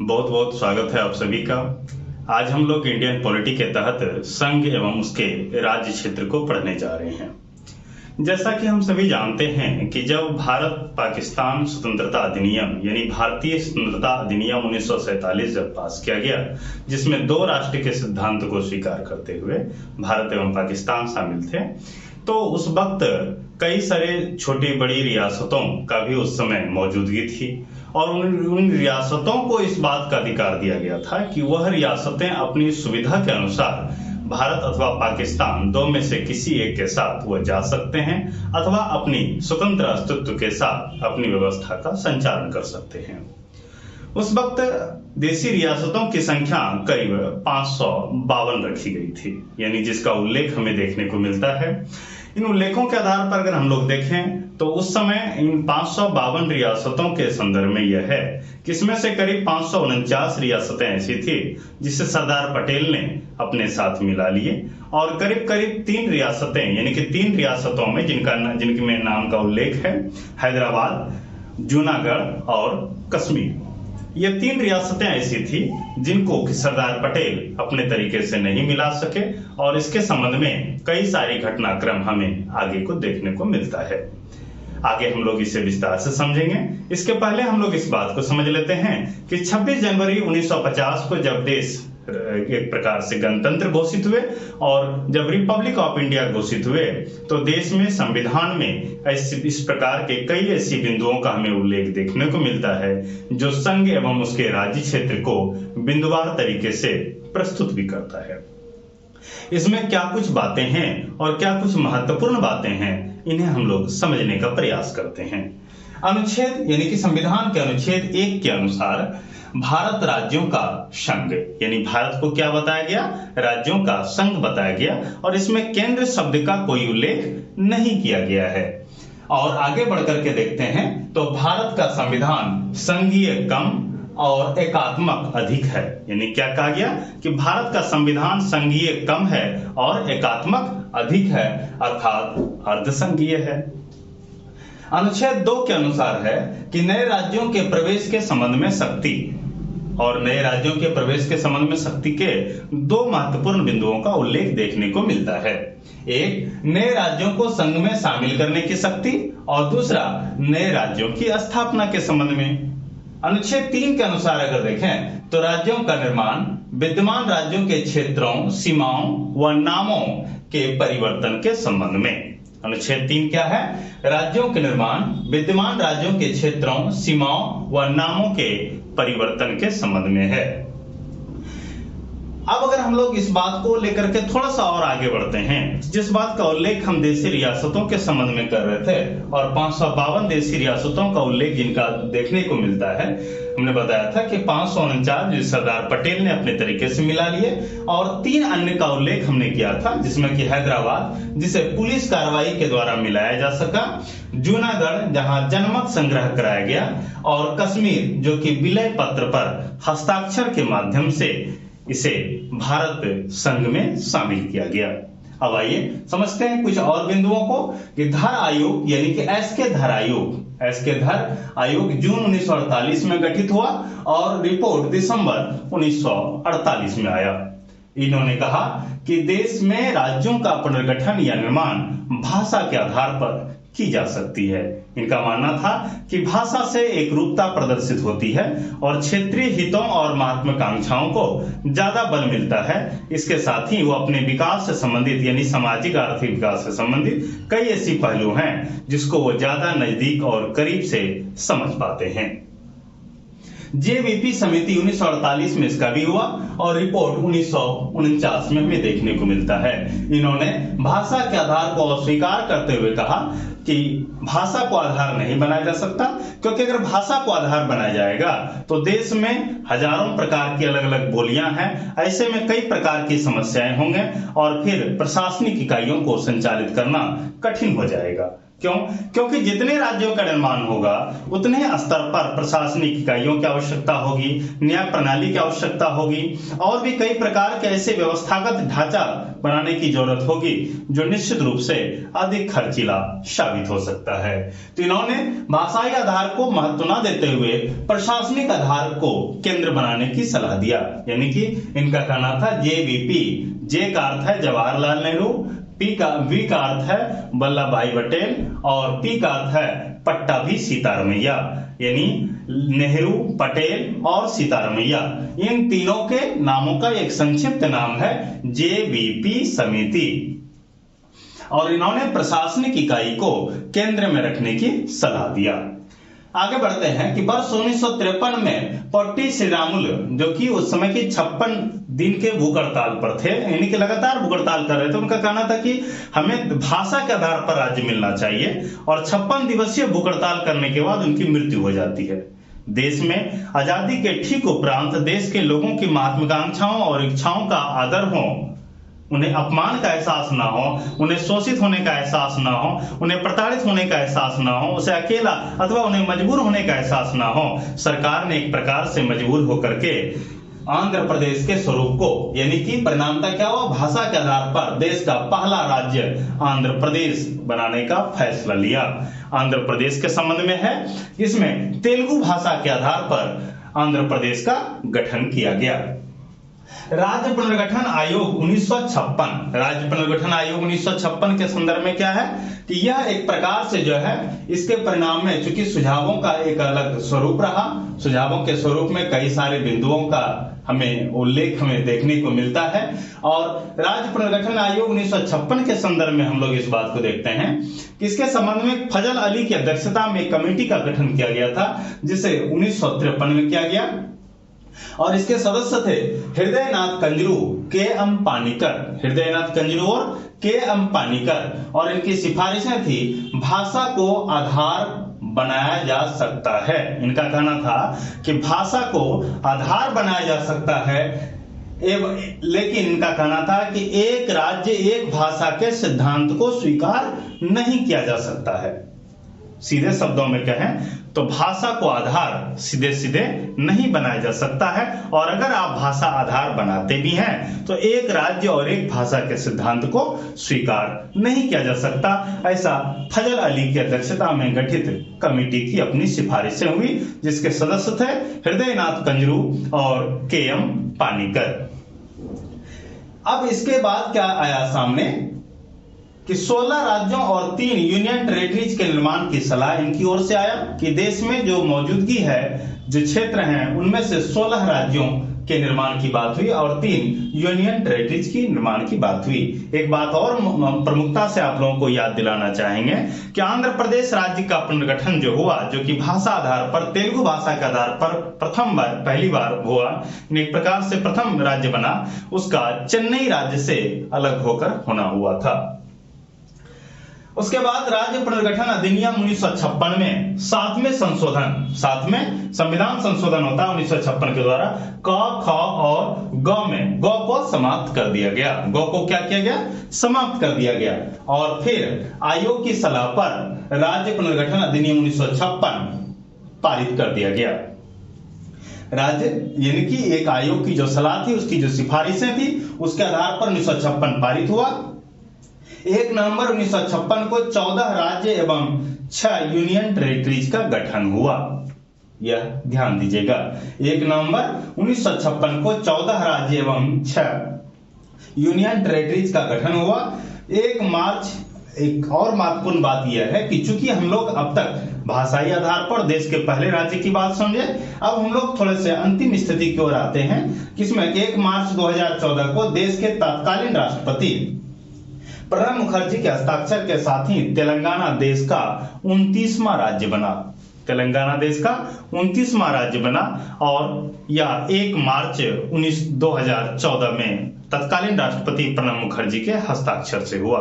बहुत बहुत स्वागत है आप सभी का। आज हम लोग इंडियन पॉलिटी के तहत संघ एवं उसके राज्य क्षेत्र को पढ़ने जा रहे हैं। जैसा कि हम सभी जानते हैं कि जब भारत पाकिस्तान स्वतंत्रता अधिनियम यानी भारतीय स्वतंत्रता अधिनियम 1947 जब पास किया गया, जिसमें दो राष्ट्र के सिद्धांत को स्वीकार करते हुए भारत एवं पाकिस्तान शामिल थे, तो उस वक्त कई सारे छोटी बड़ी रियासतों का भी उस समय मौजूदगी थी और उन रियासतों को इस बात का अधिकार दिया गया था कि वह रियासतें अपनी सुविधा के अनुसार भारत अथवा पाकिस्तान दो में से किसी एक के साथ वह जा सकते हैं अथवा अपनी स्वतंत्र अस्तित्व के साथ अपनी व्यवस्था का संचालन कर सकते हैं। उस वक्त देशी रियासतों की संख्या करीब 552 रखी गई थी, यानी जिसका उल्लेख हमें देखने को मिलता है। इन उल्लेखों के आधार पर अगर हम लोग देखें तो उस समय इन 552 रियासतों के संदर्भ में यह है कि इसमें से करीब 549 रियासतें ऐसी थी जिसे सरदार पटेल ने अपने साथ मिला लिए और करीब करीब 3 रियासतें यानी कि 3 रियासतों में जिनके में नाम का उल्लेख है हैदराबाद, जूनागढ़ और कश्मीर। ये 3 रियासतें ऐसी थी जिनको कि सरदार पटेल अपने तरीके से नहीं मिला सके और इसके संबंध में कई सारी घटनाक्रम हमें आगे को देखने को मिलता है। आगे हम लोग इसे विस्तार से समझेंगे। इसके पहले हम लोग इस बात को समझ लेते हैं कि 26 जनवरी 1950 को जब देश एक प्रकार से गणतंत्र घोषित हुए और जब रिपब्लिक ऑफ इंडिया घोषित हुए तो देश में संविधान में इस प्रकार के कई ऐसी बिंदुओं का हमें उल्लेख देखने को मिलता है जो संघ एवं उसके राज्य क्षेत्र को बिंदुवार तरीके से प्रस्तुत भी करता है। इसमें क्या कुछ बातें हैं और क्या कुछ महत्वपूर्ण बातें हैं, इन्हें हम लोग समझने का प्रयास करते हैं। अनुच्छेद यानी कि संविधान के अनुच्छेद 1 के अनुसार भारत राज्यों का संघ यानी भारत को क्या बताया गया, राज्यों का संघ बताया गया और इसमें केंद्र शब्द का कोई उल्लेख नहीं किया गया है। और आगे बढ़कर के देखते हैं तो भारत का संविधान संघीय कम और एकात्मक अधिक है, यानी क्या कहा गया कि भारत का संविधान संघीय कम है और एकात्मक अधिक है, अर्थात अर्धसंघीय है। अनुच्छेद 2 के अनुसार है कि नए राज्यों के प्रवेश के संबंध में शक्ति और नए राज्यों के प्रवेश के संबंध में शक्ति के 2 महत्वपूर्ण बिंदुओं का उल्लेख देखने को मिलता है। एक, नए राज्यों को संघ में शामिल करने की शक्ति और दूसरा नए राज्यों की स्थापना के संबंध में। अनुच्छेद 3 के अनुसार अगर देखें तो राज्यों का निर्माण विद्यमान राज्यों के क्षेत्रों, सीमाओं व नामों के परिवर्तन के संबंध में। अनुच्छेद 3 क्या है? राज्यों के निर्माण विद्यमान राज्यों के क्षेत्रों, सीमाओं व नामों के परिवर्तन के संबंध में है। अब अगर हम लोग इस बात को लेकर के थोड़ा सा और आगे बढ़ते हैं, जिस बात का उल्लेख हम देशी रियासतों के संबंध में कर रहे थे और 552 देशी रियासतों का उल्लेख जिनका देखने को मिलता है, हमने बताया था कि 549 सरदार पटेल ने अपने तरीके से मिला लिए और 3 अन्य का उल्लेख हमने किया था, जिसमें कि हैदराबाद जिसे पुलिस कार्रवाई के द्वारा मिलाया जा सका, जूनागढ़ जहां जनमत संग्रह कराया गया और कश्मीर जो कि विलय पत्र पर हस्ताक्षर के माध्यम से इसे भारत संघ में शामिल किया गया। अब आइए समझते हैं कुछ और बिंदुओं को कि धर आयोग यानी कि एसके धर आयोग जून 1948 में गठित हुआ और रिपोर्ट दिसंबर 1948 में आया। इन्होंने कहा कि देश में राज्यों का पुनर्गठन या निर्माण भाषा के आधार पर की जा सकती है। इनका मानना था कि भाषा से एक रूपता प्रदर्शित होती है और क्षेत्रीय हितों और महत्वाकांक्षाओं को ज्यादा बल मिलता है। इसके साथ ही वो अपने विकास से संबंधित यानी सामाजिक आर्थिक विकास से संबंधित कई ऐसी पहलू हैं जिसको वो ज्यादा नजदीक और करीब से समझ पाते हैं। जेवीपी समिति 1948 में इसका भी हुआ और रिपोर्ट 1949 में हमें देखने को मिलता है। इन्होंने भाषा के आधार को अस्वीकार करते हुए कहा कि भाषा को आधार नहीं बनाया जा सकता, क्योंकि अगर भाषा को आधार बनाया जाएगा तो देश में हजारों प्रकार की अलग अलग बोलियां हैं, ऐसे में कई प्रकार की समस्याएं होंगे और फिर प्रशासनिक इकाइयों को संचालित करना कठिन हो जाएगा। क्यों? क्योंकि जितने राज्यों का निर्माण होगा उतने स्तर पर प्रशासनिक इकाइयों की आवश्यकता होगी, न्याय प्रणाली की आवश्यकता होगी और भी कई प्रकार के ऐसे व्यवस्थागत ढांचा बनाने की जरूरत होगी जो निश्चित रूप से अधिक खर्चीला साबित हो सकता है। तो इन्होंने भाषाई आधार को महत्व न देते हुए प्रशासनिक आधार को केंद्र बनाने की सलाह दिया। यानी कि इनका कहना था JVP, जे का अर्थ है जवाहरलाल नेहरू, वी का अर्थ है वल्लभ भाई पटेल और पी का अर्थ है पट्टाभी सीतारमैया, यानी नेहरू, पटेल और सीतारमैया, इन तीनों के नामों का एक संक्षिप्त नाम है JVP समिति। और इन्होंने प्रशासनिक इकाई को केंद्र में रखने की सलाह दिया। आगे बढ़ते हैं कि वर्ष 1953 में पोट्टी श्रीरामुलु, जो कि उस समय की 56 दिन के भूख हड़ताल पर थे, यानी कि लगातार भूख हड़ताल कर रहे थे। उनका कहना था कि हमें भाषा के आधार पर राज्य मिलना चाहिए और 56 दिवसीय भूख हड़ताल करने के बाद उनकी मृत्यु हो जाती है। देश में आजादी के ठीक उपरांत देश के लोगों की महत्वाकांक्षाओं और इच्छाओं का आदर हो, उन्हें अपमान का एहसास ना हो, उन्हें शोषित होने का एहसास ना हो, उन्हें प्रताड़ित होने का एहसास ना हो, उसे अकेला अथवा उन्हें मजबूर होने का एहसास ना हो। सरकार ने एक प्रकार से मजबूर होकर के आंध्र प्रदेश के स्वरूप को, यानी कि परिणामतः क्या हुआ, भाषा के आधार पर देश का पहला राज्य आंध्र प्रदेश बनाने का फैसला लिया। आंध्र प्रदेश के संबंध में है, इसमें तेलुगु भाषा के आधार पर आंध्र प्रदेश का गठन किया गया। राज्य पुनर्गठन आयोग 1956, राज्य पुनर्गठन आयोग 1956 के संदर्भ में क्या है कि यह एक प्रकार से जो है, इसके परिणाम में चूंकि सुझावों का एक अलग स्वरूप रहा, सुझावों के स्वरूप में कई सारे बिंदुओं का हमें उल्लेख हमें देखने को मिलता है। और राज्य पुनर्गठन आयोग 1956 के संदर्भ में हम लोग इस बात को देखते हैं कि इसके संबंध में फजल अली की अध्यक्षता में एक कमेटी का गठन किया गया था, जिसे 1953 में किया गया और इसके सदस्य थे हृदयनाथ कंजरू, KM पानीकर, हृदयनाथ कंजरू और KM पानीकर। और इनकी सिफारिशें थी भाषा को आधार बनाया जा सकता है। इनका कहना था कि भाषा को आधार बनाया जा सकता है, लेकिन इनका कहना था कि एक राज्य एक भाषा के सिद्धांत को स्वीकार नहीं किया जा सकता है। सीधे शब्दों में कहें तो भाषा को आधार सीधे सीधे नहीं बनाया जा सकता है, और अगर आप भाषा आधार बनाते भी हैं तो एक राज्य और एक भाषा के सिद्धांत को स्वीकार नहीं किया जा सकता। ऐसा फजल अली की अध्यक्षता में गठित कमेटी की अपनी सिफारिशें हुई, जिसके सदस्य थे हृदयनाथ कंजरू और KM पानीकर। अब इसके बाद क्या आया सामने कि 16 राज्यों और 3 यूनियन टेरिटरीज के निर्माण की सलाह इनकी ओर से आया कि देश में जो मौजूदगी है, जो क्षेत्र हैं, उनमें से 16 राज्यों के निर्माण की बात हुई और 3 यूनियन टेरिटरीज की निर्माण की बात हुई। एक बात और प्रमुखता से आप लोगों को याद दिलाना चाहेंगे कि आंध्र प्रदेश राज्य का पुनर्गठन जो हुआ, जो कि भाषा आधार पर, तेलुगु भाषा के आधार पर पहली बार हुआ, एक प्रकार से प्रथम राज्य बना, उसका चेन्नई राज्य से अलग होकर होना हुआ था। उसके बाद राज्य पुनर्गठन अधिनियम 1956 में 7वें संविधान संशोधन होता है 1956 के द्वारा। क, ख और ग में ग को समाप्त कर दिया गया, ग को क्या किया गया, समाप्त कर दिया गया। और फिर आयोग की सलाह पर राज्य पुनर्गठन अधिनियम 1956 पारित कर दिया गया। राज्य यानी कि एक आयोग की जो सलाह थी, उसकी जो सिफारिशें थी, उसके आधार पर 1956 पारित हुआ। 1 नवंबर 1956 को 14 राज्य एवं 6 यूनियन टेरिटरीज का गठन हुआ। यह ध्यान दीजिएगा, 1 नवंबर 1956 को 14 राज्य एवं 6 यूनियन टेरिटरीज का गठन हुआ। 1 मार्च, एक और महत्वपूर्ण बात यह है कि चूंकि हम लोग अब तक भाषाई आधार पर देश के पहले राज्य की बात समझे, अब हम लोग थोड़े से अंतिम स्थिति की ओर आते हैं, किसमें 1 मार्च 2014 को देश के तत्कालीन राष्ट्रपति प्रणब मुखर्जी के हस्ताक्षर के साथ ही तेलंगाना देश का 29वां राज्य बना। तेलंगाना देश का 29वां राज्य बना और यह 1 मार्च 2014 में तत्कालीन राष्ट्रपति प्रणब मुखर्जी के हस्ताक्षर से हुआ।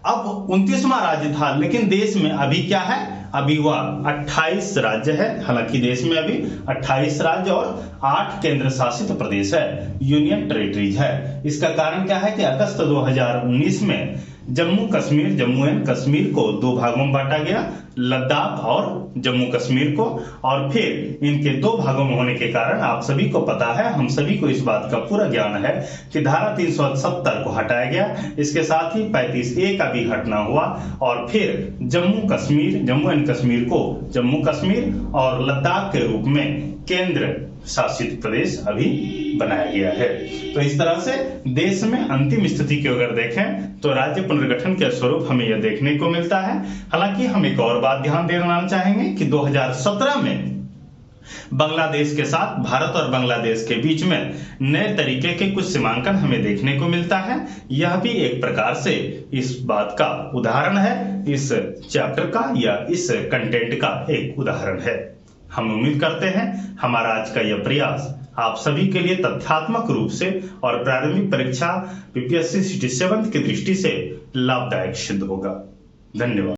अब 29वां राज्य था, लेकिन देश में अभी क्या है, अभी वह 28 राज्य है। हालांकि देश में अभी 28 राज्य और 8 केंद्र शासित प्रदेश है, यूनियन टेरिटरीज है। इसका कारण क्या है कि अगस्त 2019 में जम्मू एंड कश्मीर को दो भागों में बांटा गया, लद्दाख और जम्मू कश्मीर को। और फिर इनके दो भागों में होने के कारण आप सभी को पता है, हम सभी को इस बात का पूरा ज्ञान है कि धारा 370 को हटाया गया, इसके साथ ही 35A का भी हटना हुआ और फिर जम्मू एंड कश्मीर को जम्मू कश्मीर और लद्दाख के रूप में केंद्र शासित प्रदेश अभी बनाया गया है। तो इस तरह से देश में अंतिम स्थिति को अगर देखें तो राज्य पुनर्गठन के स्वरूप हमें यह देखने को मिलता है। हालांकि हम एक और बात ध्यान देना चाहेंगे कि 2017 में बांग्लादेश के साथ भारत और बांग्लादेश के बीच में नए तरीके के कुछ सीमांकन हमें देखने को मिलता है। यह भी एक प्रकार से इस बात का उदाहरण है, इस चैप्टर का या इस कंटेंट का एक उदाहरण है। हम उम्मीद करते हैं हमारा आज का यह प्रयास आप सभी के लिए तथ्यात्मक रूप से और प्रारंभिक परीक्षा PPSC City 7 की दृष्टि से लाभदायक सिद्ध होगा। धन्यवाद।